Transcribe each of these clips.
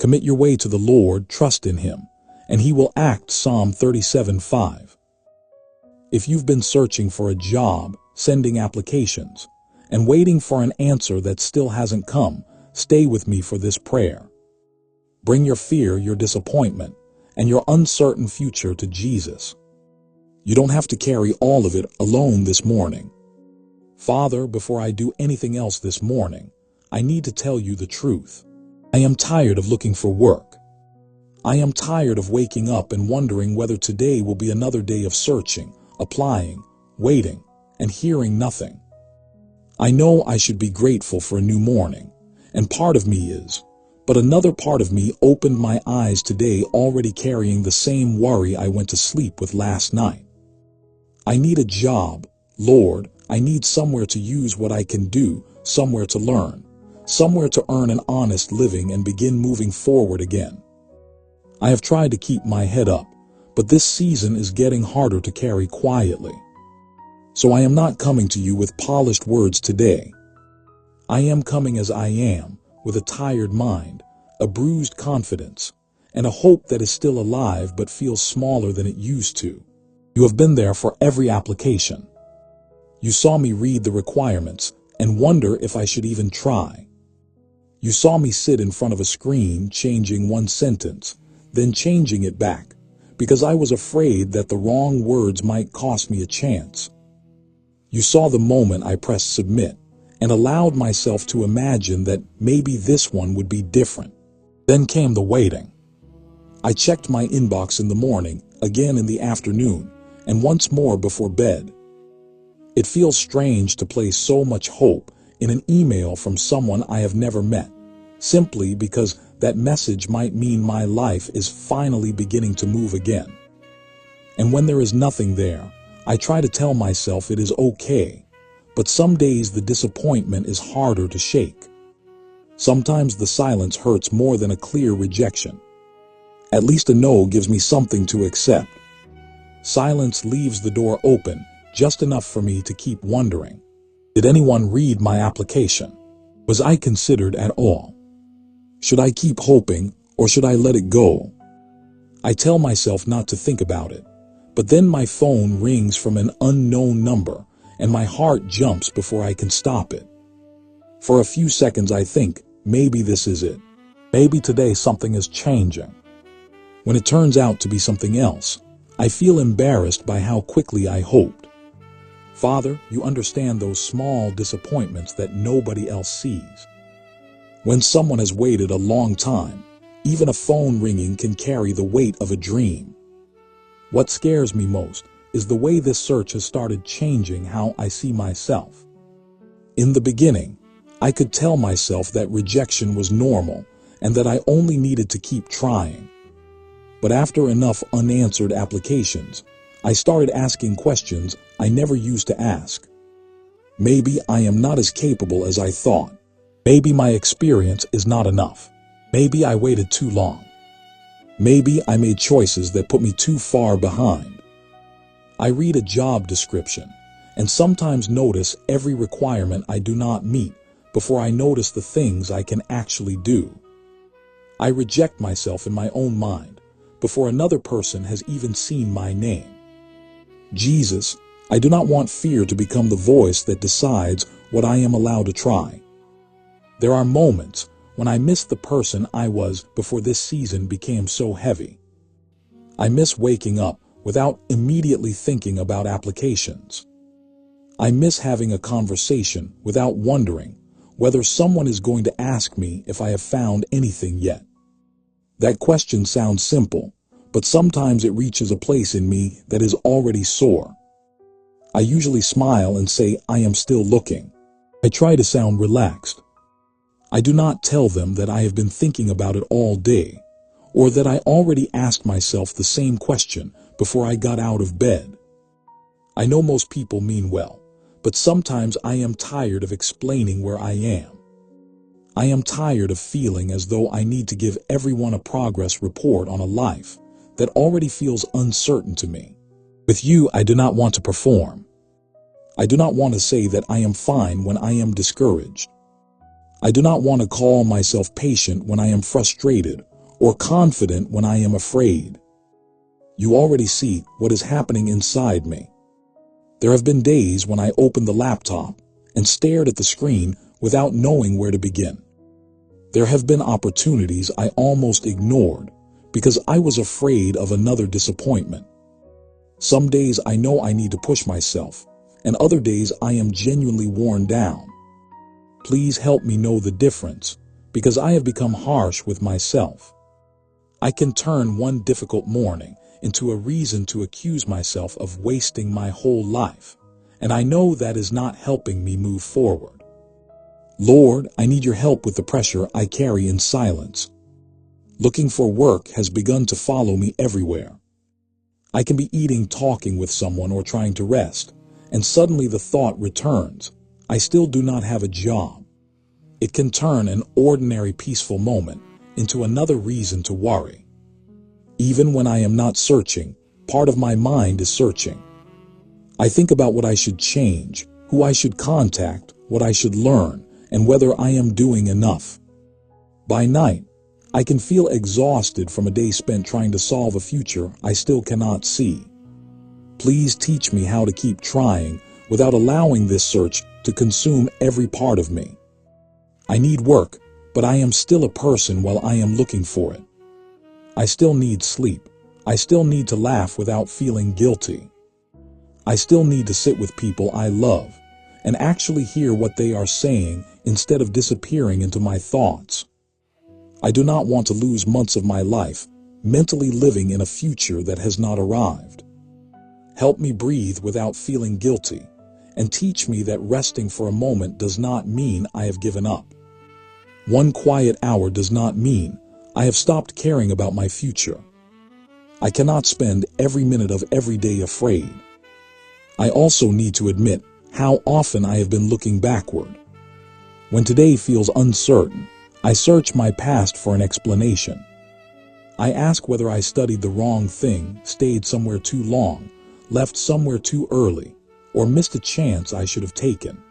Commit your way to the Lord, trust in Him, and He will act. Psalm 37:5. If you've been searching for a job, sending applications, and waiting for an answer that still hasn't come, stay with me for this prayer. Bring your fear, your disappointment, and your uncertain future to Jesus. You don't have to carry all of it alone this morning. Father, before I do anything else this morning, I need to tell you the truth. I am tired of looking for work. I am tired of waking up and wondering whether today will be another day of searching, applying, waiting, and hearing nothing. I know I should be grateful for a new morning, and part of me is, but another part of me opened my eyes today already carrying the same worry I went to sleep with last night. I need a job, Lord. I need somewhere to use what I can do, somewhere to learn, somewhere to earn an honest living and begin moving forward again. I have tried to keep my head up, but this season is getting harder to carry quietly. So I am not coming to you with polished words today. I am coming as I am, with a tired mind, a bruised confidence, and a hope that is still alive but feels smaller than it used to. You have been there for every application. You saw me read the requirements and wonder if I should even try. You saw me sit in front of a screen changing one sentence, then changing it back, because I was afraid that the wrong words might cost me a chance. You saw the moment I pressed submit and allowed myself to imagine that maybe this one would be different. Then came the waiting. I checked my inbox in the morning, again in the afternoon, and once more before bed. It feels strange to place so much hope in an email from someone I have never met, simply because that message might mean my life is finally beginning to move again. And when there is nothing there, I try to tell myself it is okay, but some days the disappointment is harder to shake. Sometimes the silence hurts more than a clear rejection. At least a no gives me something to accept. Silence leaves the door open, just enough for me to keep wondering. Did anyone read my application? Was I considered at all? Should I keep hoping, or should I let it go? I tell myself not to think about it, but then my phone rings from an unknown number, and my heart jumps before I can stop it. For a few seconds I think, maybe this is it. Maybe today something is changing. When it turns out to be something else, I feel embarrassed by how quickly I hoped. Father, you understand those small disappointments that nobody else sees. When someone has waited a long time, even a phone ringing can carry the weight of a dream. What scares me most is the way this search has started changing how I see myself. In the beginning, I could tell myself that rejection was normal and that I only needed to keep trying. But after enough unanswered applications, I started asking questions I never used to ask. Maybe I am not as capable as I thought. Maybe my experience is not enough. Maybe I waited too long. Maybe I made choices that put me too far behind. I read a job description and sometimes notice every requirement I do not meet before I notice the things I can actually do. I reject myself in my own mind before another person has even seen my name. Jesus, I do not want fear to become the voice that decides what I am allowed to try. There are moments when I miss the person I was before this season became so heavy. I miss waking up without immediately thinking about applications. I miss having a conversation without wondering whether someone is going to ask me if I have found anything yet. That question sounds simple, but sometimes it reaches a place in me that is already sore. I usually smile and say I am still looking. I try to sound relaxed. I do not tell them that I have been thinking about it all day, or that I already asked myself the same question before I got out of bed. I know most people mean well, but sometimes I am tired of explaining where I am. I am tired of feeling as though I need to give everyone a progress report on a life that already feels uncertain to me. With you, I do not want to perform. I do not want to say that I am fine when I am discouraged. I do not want to call myself patient when I am frustrated, or confident when I am afraid. You already see what is happening inside me. There have been days when I opened the laptop and stared at the screen without knowing where to begin. There have been opportunities I almost ignored because I was afraid of another disappointment. Some days I know I need to push myself, and other days I am genuinely worn down. Please help me know the difference, because I have become harsh with myself. I can turn one difficult morning into a reason to accuse myself of wasting my whole life, and I know that is not helping me move forward. Lord, I need your help with the pressure I carry in silence. Looking for work has begun to follow me everywhere. I can be eating, talking with someone, or trying to rest, and suddenly the thought returns, I still do not have a job. It can turn an ordinary peaceful moment into another reason to worry. Even when I am not searching, part of my mind is searching. I think about what I should change, who I should contact, what I should learn, and whether I am doing enough. By night, I can feel exhausted from a day spent trying to solve a future I still cannot see. Please teach me how to keep trying without allowing this search to consume every part of me. I need work, but I am still a person while I am looking for it. I still need sleep. I still need to laugh without feeling guilty. I still need to sit with people I love and actually hear what they are saying instead of disappearing into my thoughts. I do not want to lose months of my life mentally living in a future that has not arrived. Help me breathe without feeling guilty, and teach me that resting for a moment does not mean I have given up. One quiet hour does not mean I have stopped caring about my future. I cannot spend every minute of every day afraid. I also need to admit how often I have been looking backward. When today feels uncertain, I search my past for an explanation. I ask whether I studied the wrong thing, stayed somewhere too long, left somewhere too early, or missed a chance I should have taken.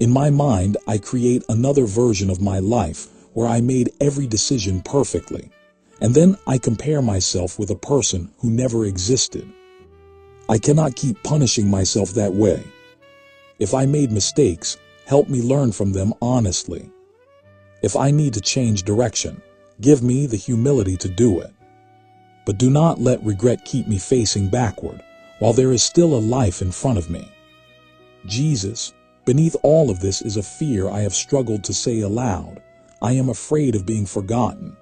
In my mind, I create another version of my life where I made every decision perfectly, and then I compare myself with a person who never existed. I cannot keep punishing myself that way. If I made mistakes, help me learn from them honestly. If I need to change direction, give me the humility to do it. But do not let regret keep me facing backward while there is still a life in front of me. Jesus, beneath all of this is a fear I have struggled to say aloud. I am afraid of being forgotten.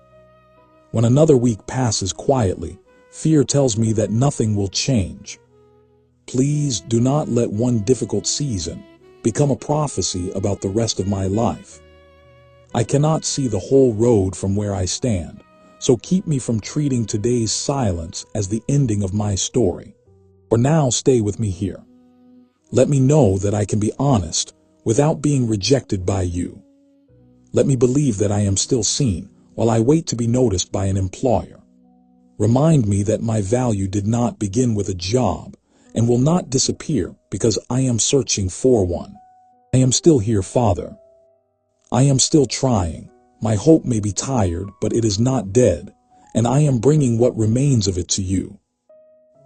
When another week passes quietly, fear tells me that nothing will change. Please do not let one difficult season become a prophecy about the rest of my life. I cannot see the whole road from where I stand, so keep me from treating today's silence as the ending of my story. For now, stay with me here. Let me know that I can be honest without being rejected by you. Let me believe that I am still seen while I wait to be noticed by an employer. Remind me that my value did not begin with a job and will not disappear because I am searching for one. I am still here, Father. I am still trying. My hope may be tired, but it is not dead, and I am bringing what remains of it to you.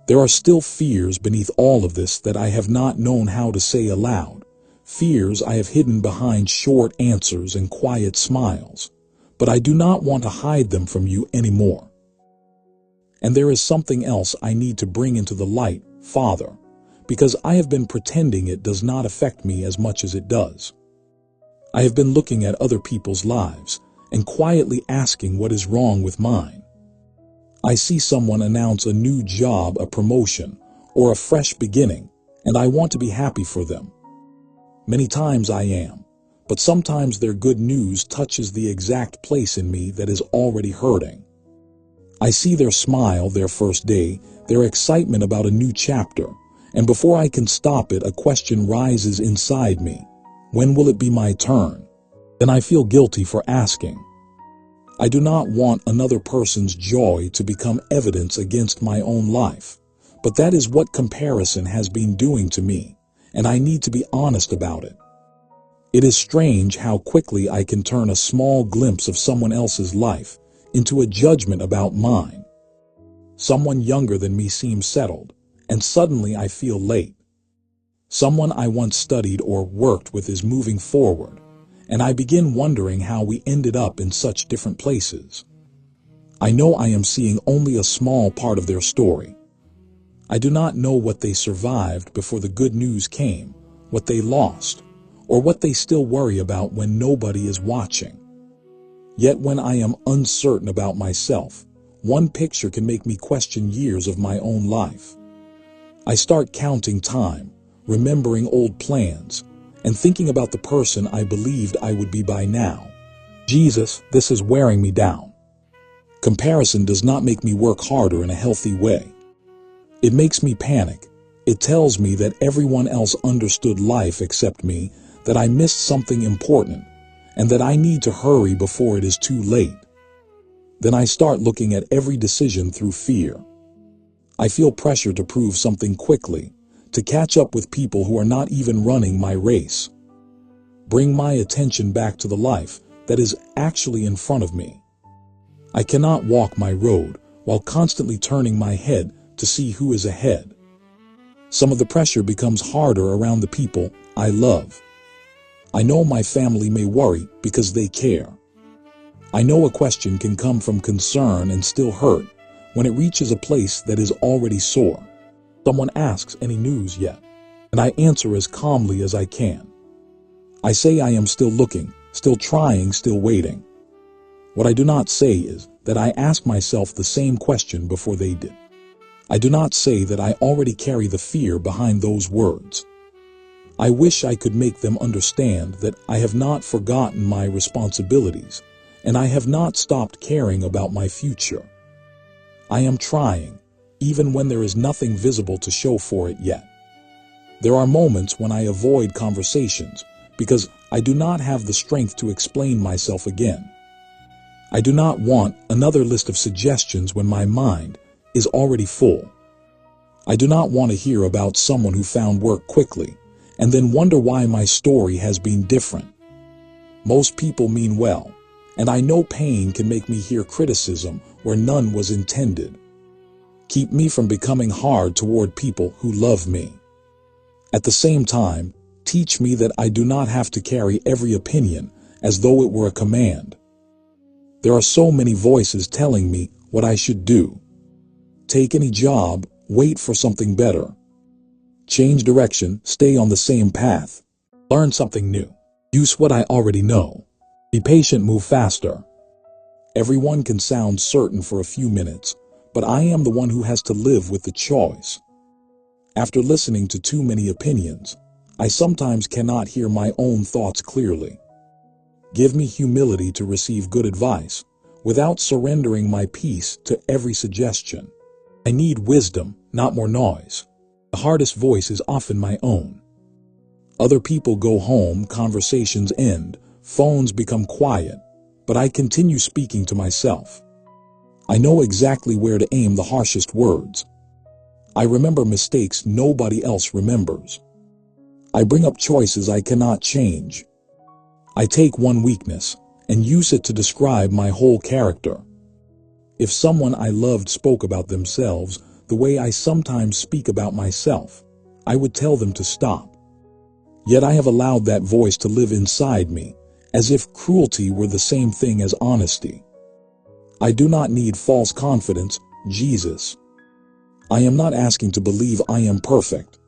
There are still fears beneath all of this that I have not known how to say aloud, fears I have hidden behind short answers and quiet smiles, but I do not want to hide them from you anymore. And there is something else I need to bring into the light, Father, because I have been pretending it does not affect me as much as it does. I have been looking at other people's lives and quietly asking what is wrong with mine. I see someone announce a new job, a promotion, or a fresh beginning, and I want to be happy for them. Many times I am, but sometimes their good news touches the exact place in me that is already hurting. I see their smile, their first day, their excitement about a new chapter, and before I can stop it, a question rises inside me. When will it be my turn? Then I feel guilty for asking. I do not want another person's joy to become evidence against my own life, but that is what comparison has been doing to me, and I need to be honest about it. It is strange how quickly I can turn a small glimpse of someone else's life into a judgment about mine. Someone younger than me seems settled, and suddenly I feel late. Someone I once studied or worked with is moving forward, and I begin wondering how we ended up in such different places. I know I am seeing only a small part of their story. I do not know what they survived before the good news came, what they lost, or what they still worry about when nobody is watching. Yet when I am uncertain about myself, one picture can make me question years of my own life. I start counting time, remembering old plans, and thinking about the person I believed I would be by now. Jesus, this is wearing me down. Comparison does not make me work harder in a healthy way. It makes me panic. It tells me that everyone else understood life except me, that I missed something important, and that I need to hurry before it is too late. Then I start looking at every decision through fear. I feel pressure to prove something quickly, to catch up with people who are not even running my race. Bring my attention back to the life that is actually in front of me. I cannot walk my road while constantly turning my head to see who is ahead. Some of the pressure becomes harder around the people I love. I know my family may worry because they care. I know a question can come from concern and still hurt when it reaches a place that is already sore. Someone asks, "Any news yet?" And I answer as calmly as I can. I say I am still looking, still trying, still waiting. What I do not say is that I ask myself the same question before they did. I do not say that I already carry the fear behind those words. I wish I could make them understand that I have not forgotten my responsibilities, and I have not stopped caring about my future. I am trying, even when there is nothing visible to show for it yet. There are moments when I avoid conversations because I do not have the strength to explain myself again. I do not want another list of suggestions when my mind is already full. I do not want to hear about someone who found work quickly and then wonder why my story has been different. Most people mean well, and I know pain can make me hear criticism where none was intended. Keep me from becoming hard toward people who love me. At the same time, teach me that I do not have to carry every opinion as though it were a command. There are so many voices telling me what I should do. Take any job, wait for something better. Change direction, stay on the same path. Learn something new. Use what I already know. Be patient, move faster. Everyone can sound certain for a few minutes, but I am the one who has to live with the choice. After listening to too many opinions, I sometimes cannot hear my own thoughts clearly. Give me humility to receive good advice, without surrendering my peace to every suggestion. I need wisdom, not more noise. The hardest voice is often my own. Other people go home, conversations end, phones become quiet, but I continue speaking to myself. I know exactly where to aim the harshest words. I remember mistakes nobody else remembers. I bring up choices I cannot change. I take one weakness and use it to describe my whole character. If someone I loved spoke about themselves the way I sometimes speak about myself, I would tell them to stop. Yet I have allowed that voice to live inside me, as if cruelty were the same thing as honesty. I do not need false confidence, Jesus. I am not asking to believe I am perfect.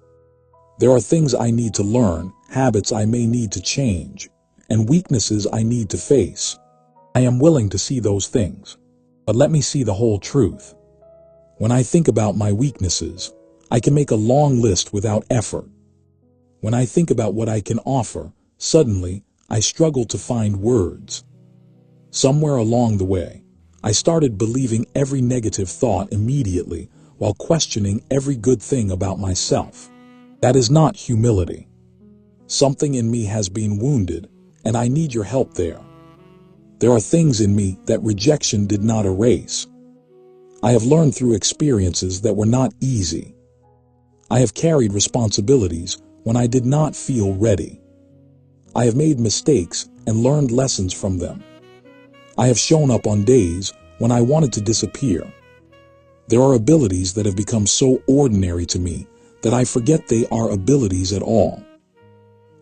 There are things I need to learn, habits I may need to change, and weaknesses I need to face. I am willing to see those things, but let me see the whole truth. When I think about my weaknesses, I can make a long list without effort. When I think about what I can offer, suddenly I struggle to find words. Somewhere along the way, I started believing every negative thought immediately while questioning every good thing about myself. That is not humility. Something in me has been wounded, and I need your help there. There are things in me that rejection did not erase. I have learned through experiences that were not easy. I have carried responsibilities when I did not feel ready. I have made mistakes and learned lessons from them. I have shown up on days when I wanted to disappear. There are abilities that have become so ordinary to me that I forget they are abilities at all.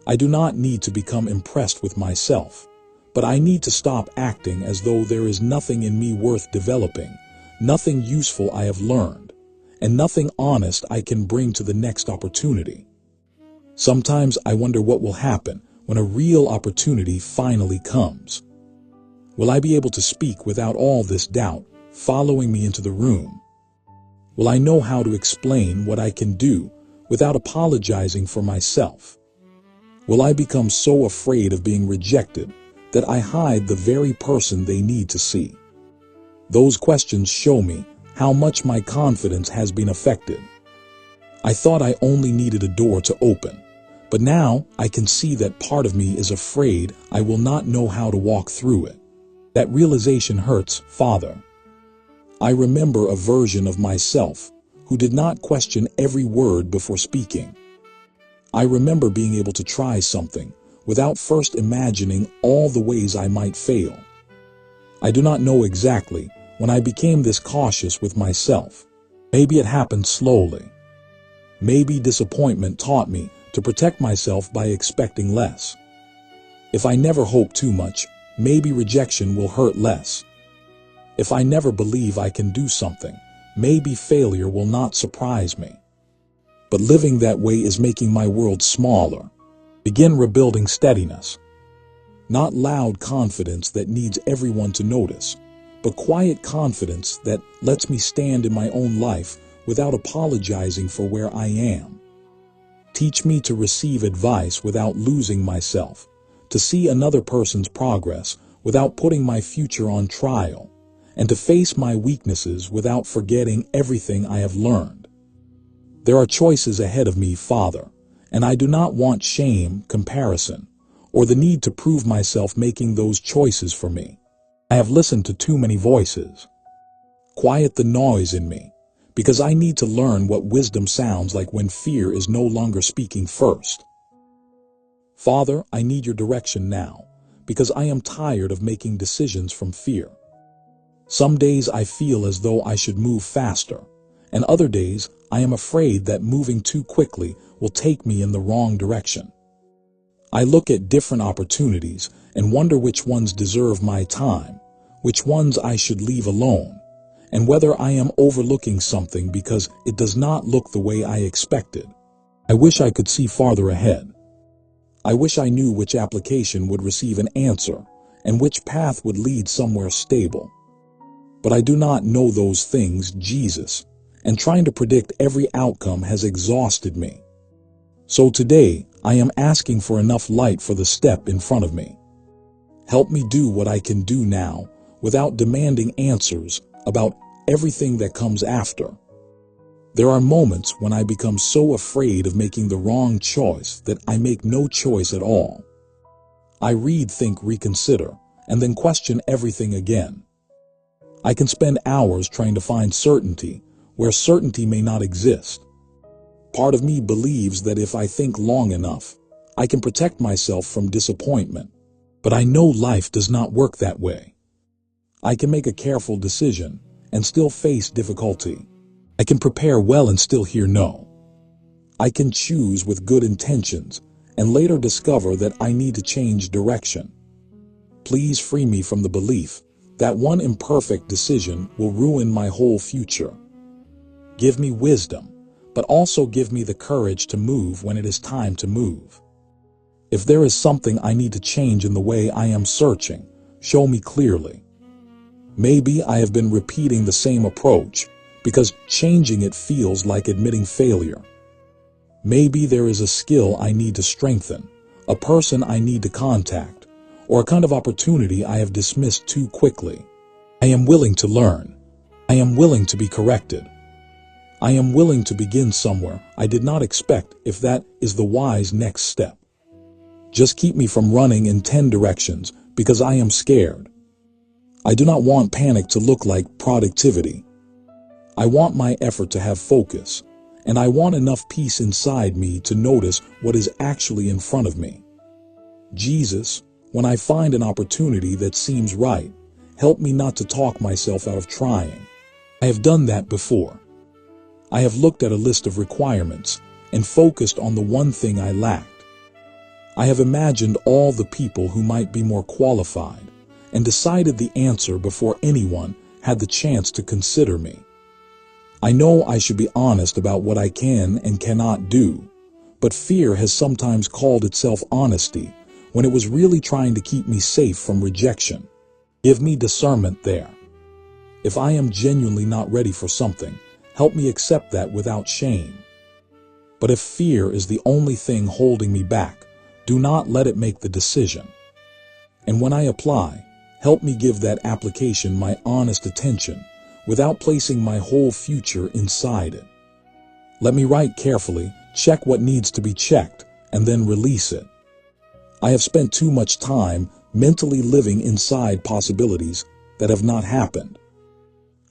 I do not need to become impressed with myself, but I need to stop acting as though there is nothing in me worth developing, nothing useful I have learned, and nothing honest I can bring to the next opportunity. Sometimes I wonder what will happen when a real opportunity finally comes. Will I be able to speak without all this doubt following me into the room? Will I know how to explain what I can do without apologizing for myself? Will I become so afraid of being rejected that I hide the very person they need to see? Those questions show me how much my confidence has been affected. I thought I only needed a door to open, but now I can see that part of me is afraid I will not know how to walk through it. That realization hurts, Father. I remember a version of myself who did not question every word before speaking. I remember being able to try something without first imagining all the ways I might fail. I do not know exactly when I became this cautious with myself. Maybe it happened slowly. Maybe disappointment taught me to protect myself by expecting less. If I never hope too much, maybe rejection will hurt less. If I never believe I can do something, maybe failure will not surprise me. But living that way is making my world smaller. Begin rebuilding steadiness. Not loud confidence that needs everyone to notice, but quiet confidence that lets me stand in my own life without apologizing for where I am. Teach me to receive advice without losing myself, to see another person's progress without putting my future on trial, and to face my weaknesses without forgetting everything I have learned. There are choices ahead of me, Father, and I do not want shame, comparison, or the need to prove myself making those choices for me. I have listened to too many voices. Quiet the noise in me, because I need to learn what wisdom sounds like when fear is no longer speaking first. Father, I need your direction now, because I am tired of making decisions from fear. Some days I feel as though I should move faster, and other days I am afraid that moving too quickly will take me in the wrong direction. I look at different opportunities and wonder which ones deserve my time, which ones I should leave alone, and whether I am overlooking something because it does not look the way I expected. I wish I could see farther ahead. I wish I knew which application would receive an answer and which path would lead somewhere stable. But I do not know those things, Jesus, and trying to predict every outcome has exhausted me. So today, I am asking for enough light for the step in front of me. Help me do what I can do now without demanding answers about everything that comes after. There are moments when I become so afraid of making the wrong choice that I make no choice at all. I read, think, reconsider, and then question everything again. I can spend hours trying to find certainty where certainty may not exist. Part of me believes that if I think long enough, I can protect myself from disappointment. But I know life does not work that way. I can make a careful decision and still face difficulty. I can prepare well and still hear no. I can choose with good intentions and later discover that I need to change direction. Please free me from the belief that one imperfect decision will ruin my whole future. Give me wisdom, but also give me the courage to move when it is time to move. If there is something I need to change in the way I am searching, show me clearly. Maybe I have been repeating the same approach because changing it feels like admitting failure. Maybe there is a skill I need to strengthen, a person I need to contact, or a kind of opportunity I have dismissed too quickly. I am willing to learn. I am willing to be corrected. I am willing to begin somewhere I did not expect if that is the wise next step. Just keep me from running in 10 directions because I am scared. I do not want panic to look like productivity. I want my effort to have focus, and I want enough peace inside me to notice what is actually in front of me. Jesus, when I find an opportunity that seems right, help me not to talk myself out of trying. I have done that before. I have looked at a list of requirements and focused on the one thing I lacked. I have imagined all the people who might be more qualified and decided the answer before anyone had the chance to consider me. I know I should be honest about what I can and cannot do, but fear has sometimes called itself honesty when it was really trying to keep me safe from rejection. Give me discernment there. If I am genuinely not ready for something, help me accept that without shame. But if fear is the only thing holding me back, do not let it make the decision. And when I apply, help me give that application my honest attention without placing my whole future inside it. Let me write carefully, check what needs to be checked, and then release it. I have spent too much time mentally living inside possibilities that have not happened.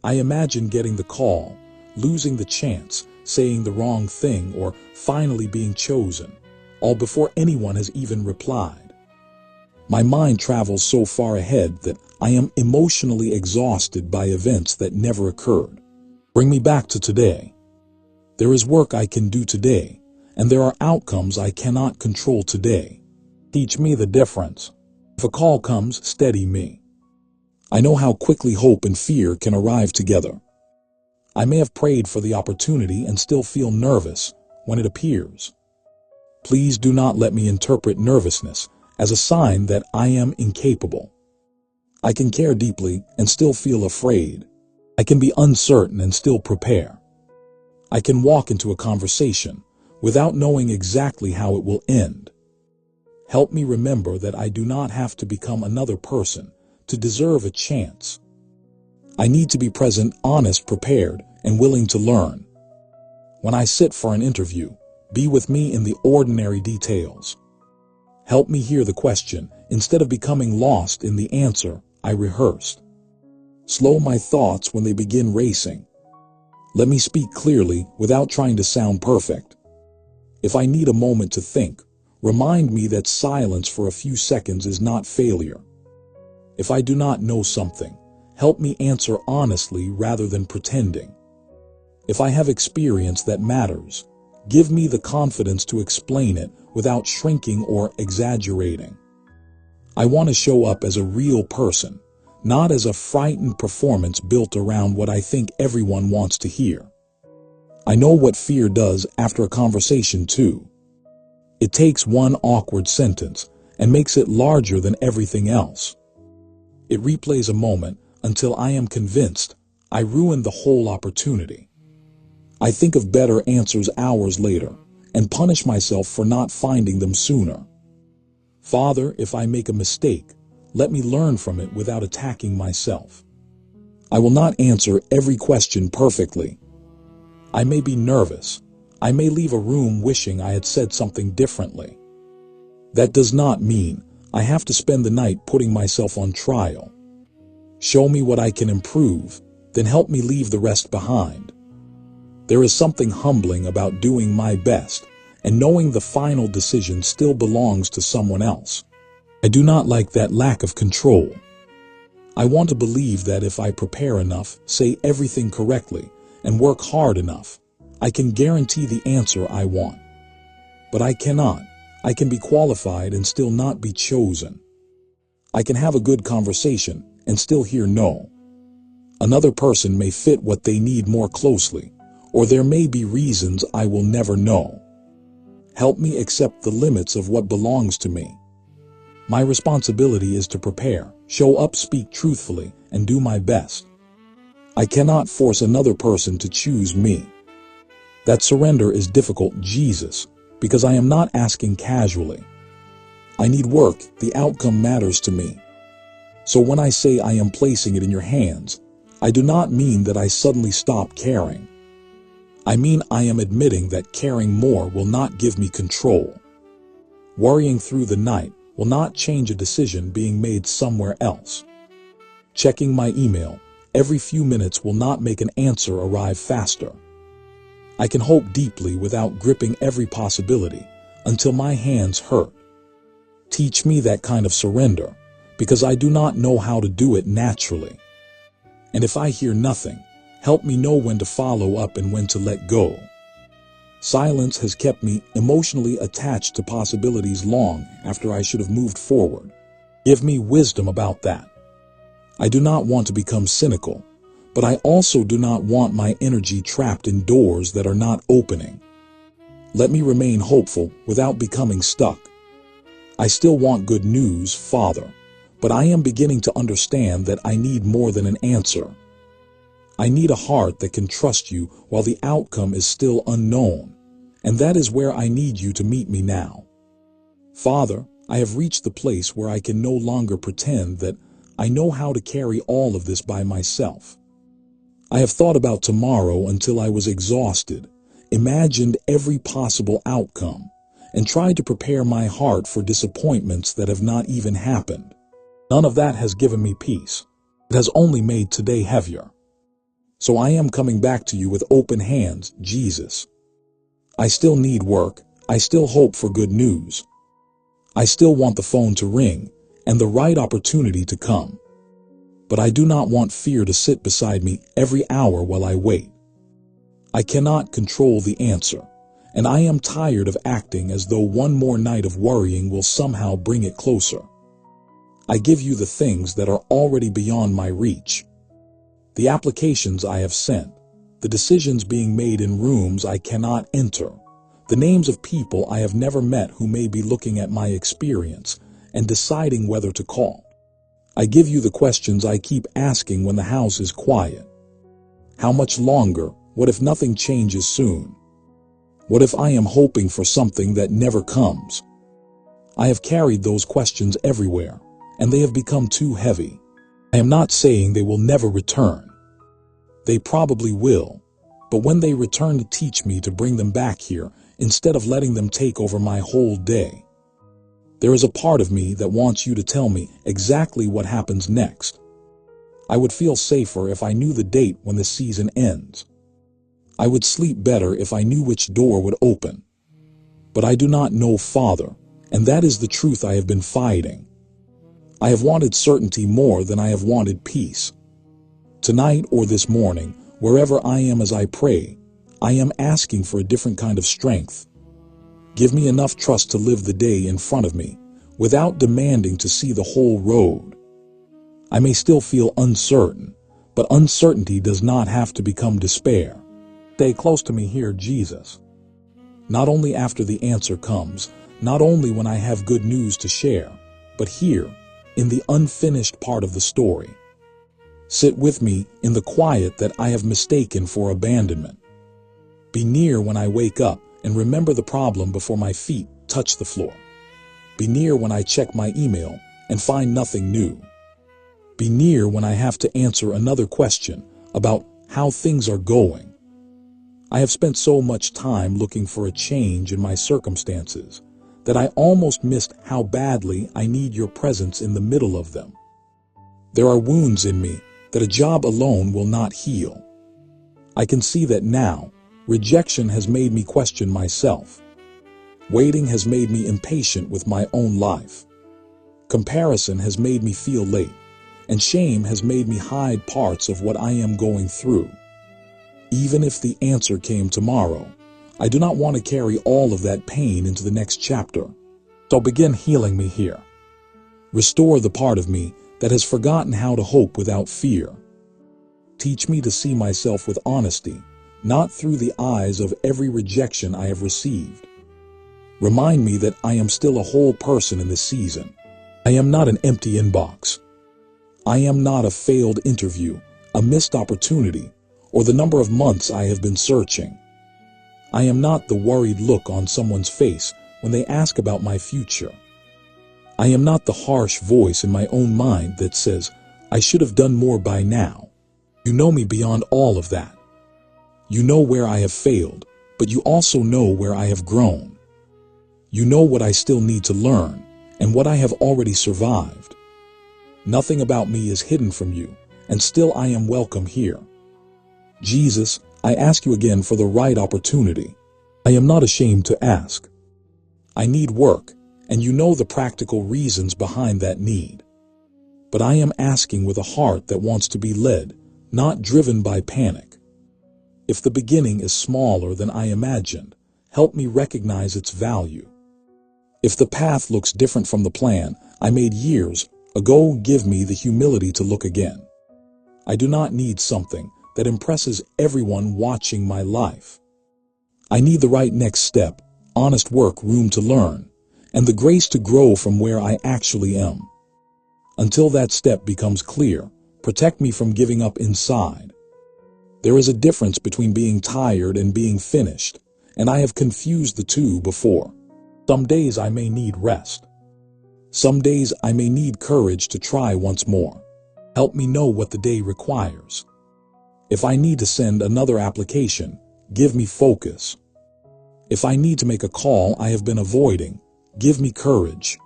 I imagine getting the call, losing the chance, saying the wrong thing, or finally being chosen, all before anyone has even replied. My mind travels so far ahead that I am emotionally exhausted by events that never occurred. Bring me back to today. There is work I can do today, and there are outcomes I cannot control today. Teach me the difference. If a call comes, steady me. I know how quickly hope and fear can arrive together. I may have prayed for the opportunity and still feel nervous when it appears. Please do not let me interpret nervousness as a sign that I am incapable. I can care deeply and still feel afraid. I can be uncertain and still prepare. I can walk into a conversation without knowing exactly how it will end. Help me remember that I do not have to become another person to deserve a chance. I need to be present, honest, prepared, and willing to learn. When I sit for an interview, be with me in the ordinary details. Help me hear the question instead of becoming lost in the answer I rehearsed. Slow my thoughts when they begin racing. Let me speak clearly without trying to sound perfect. If I need a moment to think, remind me that silence for a few seconds is not failure. If I do not know something, help me answer honestly rather than pretending. If I have experience that matters, give me the confidence to explain it without shrinking or exaggerating. I want to show up as a real person, not as a frightened performance built around what I think everyone wants to hear. I know what fear does after a conversation too. It takes one awkward sentence and makes it larger than everything else. It replays a moment until I am convinced I ruined the whole opportunity. I think of better answers hours later and punish myself for not finding them sooner. Father, if I make a mistake, let me learn from it without attacking myself. I will not answer every question perfectly. I may be nervous. I may leave a room wishing I had said something differently. That does not mean I have to spend the night putting myself on trial. Show me what I can improve, then help me leave the rest behind. There is something humbling about doing my best and knowing the final decision still belongs to someone else. I do not like that lack of control. I want to believe that if I prepare enough, say everything correctly, and work hard enough, I can guarantee the answer I want. But I cannot. I can be qualified and still not be chosen. I can have a good conversation and still hear no. Another person may fit what they need more closely, or there may be reasons I will never know. Help me accept the limits of what belongs to me. My responsibility is to prepare, show up, speak truthfully, and do my best. I cannot force another person to choose me. That surrender is difficult, Jesus, because I am not asking casually. I need work. The outcome matters to me. So when I say I am placing it in your hands, I do not mean that I suddenly stop caring. I mean I am admitting that caring more will not give me control. Worrying through the night will not change a decision being made somewhere else. Checking my email every few minutes will not make an answer arrive faster. I can hope deeply without gripping every possibility until my hands hurt. Teach me that kind of surrender, because I do not know how to do it naturally. And if I hear nothing, help me know when to follow up and when to let go. Silence has kept me emotionally attached to possibilities long after I should have moved forward. Give me wisdom about that. I do not want to become cynical, but I also do not want my energy trapped in doors that are not opening. Let me remain hopeful without becoming stuck. I still want good news, Father, but I am beginning to understand that I need more than an answer. I need a heart that can trust you while the outcome is still unknown, and that is where I need you to meet me now. Father, I have reached the place where I can no longer pretend that I know how to carry all of this by myself. I have thought about tomorrow until I was exhausted, imagined every possible outcome, and tried to prepare my heart for disappointments that have not even happened. None of that has given me peace. It has only made today heavier. So I am coming back to you with open hands, Jesus. I still need work. I still hope for good news. I still want the phone to ring and the right opportunity to come. But I do not want fear to sit beside me every hour while I wait. I cannot control the answer, and I am tired of acting as though one more night of worrying will somehow bring it closer. I give you the things that are already beyond my reach. The applications I have sent, the decisions being made in rooms I cannot enter, the names of people I have never met who may be looking at my experience and deciding whether to call. I give you the questions I keep asking when the house is quiet. How much longer? What if nothing changes soon? What if I am hoping for something that never comes? I have carried those questions everywhere, and they have become too heavy. I am not saying they will never return. They probably will, but when they return to teach me to bring them back here instead of letting them take over my whole day. There is a part of me that wants you to tell me exactly what happens next. I would feel safer if I knew the date when the season ends. I would sleep better if I knew which door would open. But I do not know, Father, and that is the truth I have been fighting. I have wanted certainty more than I have wanted peace. Tonight or this morning, wherever I am as I pray, I am asking for a different kind of strength. Give me enough trust to live the day in front of me, without demanding to see the whole road. I may still feel uncertain, but uncertainty does not have to become despair. Stay close to me here, Jesus. Not only after the answer comes, not only when I have good news to share, but here, in the unfinished part of the story. Sit with me in the quiet that I have mistaken for abandonment. Be near when I wake up and remember the problem before my feet touch the floor. Be near when I check my email and find nothing new. Be near when I have to answer another question about how things are going. I have spent so much time looking for a change in my circumstances that I almost missed how badly I need your presence in the middle of them. There are wounds in me that a job alone will not heal. I can see that now. Rejection has made me question myself. Waiting has made me impatient with my own life. Comparison has made me feel late, and shame has made me hide parts of what I am going through. Even if the answer came tomorrow, I do not want to carry all of that pain into the next chapter. So begin healing me here. Restore the part of me that has forgotten how to hope without fear. Teach me to see myself with honesty, not through the eyes of every rejection I have received. Remind me that I am still a whole person in this season. I am not an empty inbox. I am not a failed interview, a missed opportunity, or the number of months I have been searching. I am not the worried look on someone's face when they ask about my future. I am not the harsh voice in my own mind that says, I should have done more by now. You know me beyond all of that. You know where I have failed, but you also know where I have grown. You know what I still need to learn and what I have already survived. Nothing about me is hidden from you, and still I am welcome here. Jesus, I ask you again for the right opportunity. I am not ashamed to ask. I need work, and you know the practical reasons behind that need. but I am asking with a heart that wants to be led, not driven by panic. If the beginning is smaller than I imagined, help me recognize its value. If the path looks different from the plan I made years ago, give me the humility to look again. I do not need something that impresses everyone watching my life. I need the right next step, honest work, room to learn, and the grace to grow from where I actually am. Until that step becomes clear, protect me from giving up inside. There is a difference between being tired and being finished, and I have confused the two before. Some days I may need rest. Some days I may need courage to try once more. Help me know what the day requires. If I need to send another application, give me focus. If I need to make a call I have been avoiding, give me courage.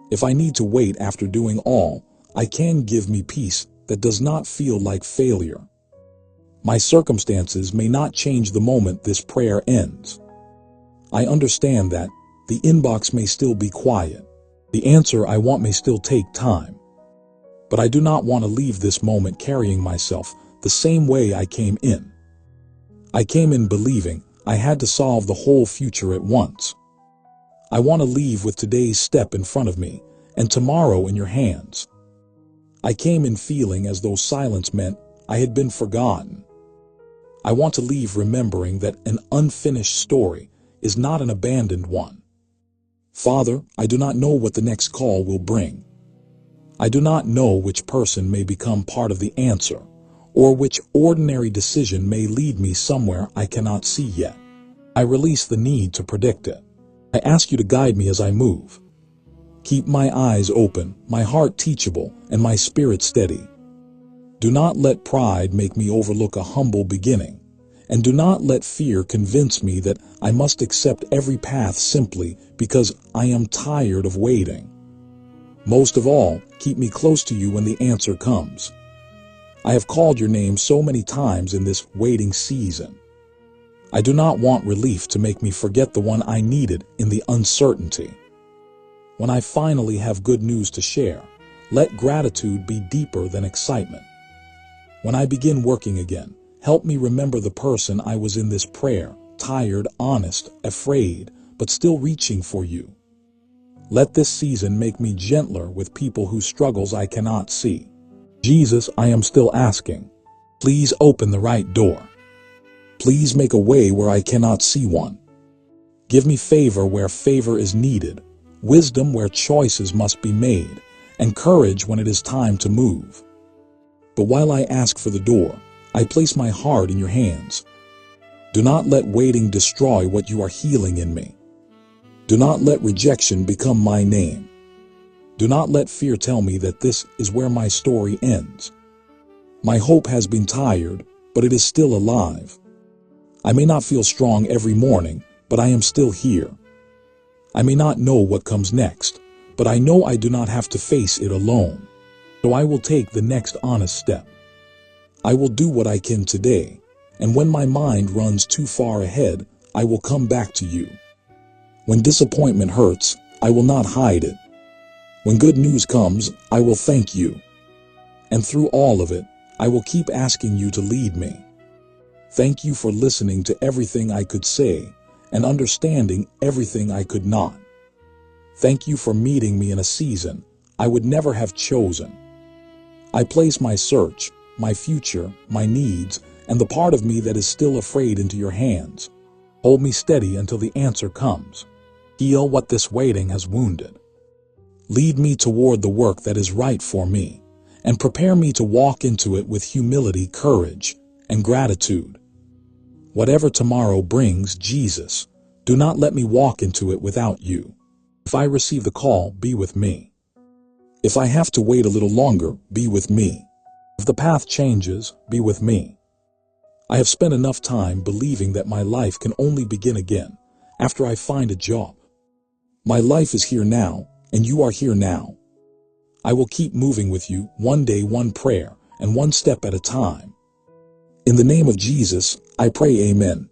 If I need to wait after doing all I can, give me peace that does not feel like failure. My circumstances may not change the moment this prayer ends. I understand that the inbox may still be quiet. The answer I want may still take time. But I do not want to leave this moment carrying myself the same way I came in. I came in believing I had to solve the whole future at once. I want to leave with today's step in front of me and tomorrow in your hands. I came in feeling as though silence meant I had been forgotten. I want to leave remembering that an unfinished story is not an abandoned one. Father, I do not know what the next call will bring. I do not know which person may become part of the answer, or which ordinary decision may lead me somewhere I cannot see yet. I release the need to predict it. I ask you to guide me as I move. Keep my eyes open, my heart teachable, and my spirit steady. Do not let pride make me overlook a humble beginning, and do not let fear convince me that I must accept every path simply because I am tired of waiting. Most of all, keep me close to you when the answer comes. I have called your name so many times in this waiting season. I do not want relief to make me forget the one I needed in the uncertainty. When I finally have good news to share, let gratitude be deeper than excitement. When I begin working again, help me remember the person I was in this prayer, tired, honest, afraid, but still reaching for you. Let this season make me gentler with people whose struggles I cannot see. Jesus, I am still asking. Please open the right door. Please make a way where I cannot see one. Give me favor where favor is needed, wisdom where choices must be made, and courage when it is time to move. But while I ask for the door, I place my heart in your hands. Do not let waiting destroy what you are healing in me. Do not let rejection become my name. Do not let fear tell me that this is where my story ends. My hope has been tired, but it is still alive. I may not feel strong every morning, but I am still here. I may not know what comes next, but I know I do not have to face it alone. So I will take the next honest step. I will do what I can today, and when my mind runs too far ahead, I will come back to you. When disappointment hurts, I will not hide it. When good news comes, I will thank you. And through all of it, I will keep asking you to lead me. Thank you for listening to everything I could say and understanding everything I could not. Thank you for meeting me in a season I would never have chosen. I place my search, my future, my needs, and the part of me that is still afraid into your hands. Hold me steady until the answer comes. Heal what this waiting has wounded. Lead me toward the work that is right for me, and prepare me to walk into it with humility, courage, and gratitude. Whatever tomorrow brings, Jesus, do not let me walk into it without you. If I receive the call, be with me. If I have to wait a little longer, be with me. If the path changes, be with me. I have spent enough time believing that my life can only begin again after I find a job. My life is here now, and you are here now. I will keep moving with you, one day, one prayer, and one step at a time. In the name of Jesus, I pray, amen.